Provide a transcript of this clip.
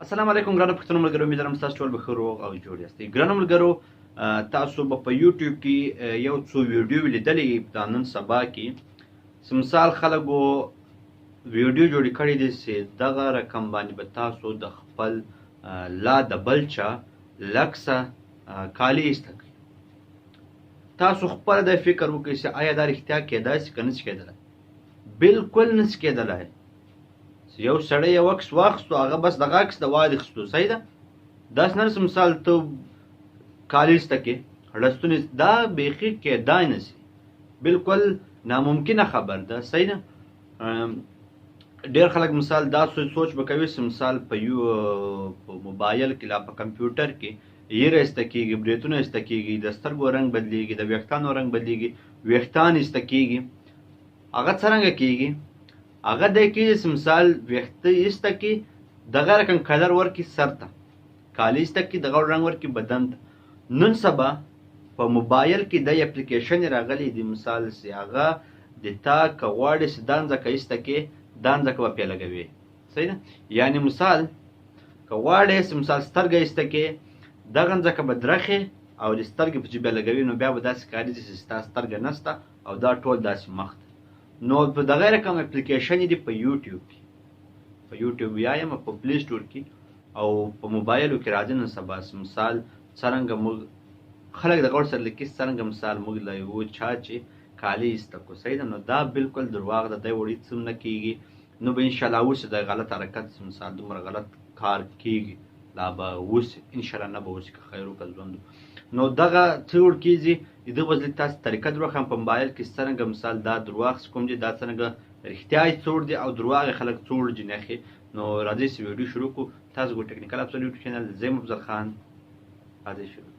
السلام علیکم ګرانو پښتنو ملګرو، امید لرم تاسو ټول به ښه روغ او جوړ یاستئ. ګرانو ملګرو، تاسو به په یوټیوب کې یو څو ویډیو لیدلې په نن سبا کې مثال خلکو ویډیو جوړې کړې دي چې دغه رقم باندې به تاسو د خپل لا د بل چا لکسه کالي ایسته کړئ. تاسو خپل د فکر وکړئ چې آیا دا رښتیا کېدای شي که نشي کېدلی؟ بالکل نشي کېدلی. یو سړی یو عکس واخیستو، هغه بس دغه عکس د واخیستو، صحیح ده؟ داسې نه چې مثال ته کالي ایسته کړې، ړستون ایسته، دا بیخي کېدای نه شي، بالکل ناممکنه خبر ده، صحیح ده؟ ډېر خلک مثال دا سوچ به کوي چې مثال په موبایل کې لا په کمپیوټر کې یېره ایسته کېږي، بریتونه ایسته کېږي، د سترګو رنګ بدلېږي، د ویښتانو رنګ بدلېږي، ویښتان ایسته کېږي. هغه څرنګه کېږي؟ هغه دی کېږي چې مثال ویښته ایسته کړي، دغه رقم کلر ورکړي سر ته، کالي ایسته کړي، دغه رنګ ورکړي بدن ته. نن سبا په موبایل کې د اپلیکیشن راغلی دی مثال چې هغه د تا که غواړې چې دا ځمکه ایسته کړې، دا ځمکه به پرې لګوې، صحیح ده؟ یعنې مثال که غواړې چې مثال سترګه ایسته کړې، دغه ځمکه به درخې او د سترګې په جې بیا لګوې، نو بیا به داسې ښکارېږي چې ستا سترګه نشته او دا ټول داسې مخ ده. نو په دغه رقم اپلیکیشن دی په یوټیوب کې، په یوټیوب یا یم په پلی سټور کې او په موبایلو کې راځي. نن سبا مثال څرنګه موږ خلک د غور سره لیکي، څرنګه مثال موږ له یو چا چې کالي ایسته کړو، صحیح ده؟ نو دا بالکل درواغ ده، دی وړي څه نه کېږي. نو به انشاءالله اوسي د غلط حرکت مثال دومره غلط کار کېږي، لا به اوسي انشاءالله، نه به اوسي که خیر وکړه ژوند. نو دغه څه ور کېږي، د دغه وزلي تاسو طریقه دروخم په موبایل کې څرنګه مثال دا درواغ کوم دي، دا څرنګه رښتیا څوړ دي او درواغ خلک څوړ دي نښې. نو راځئ چې ویډیو شروع کړو. تاسو ګو ټکنیکل افضل یوټیوب چینل، زه یم افضل خان، راځئ شروع.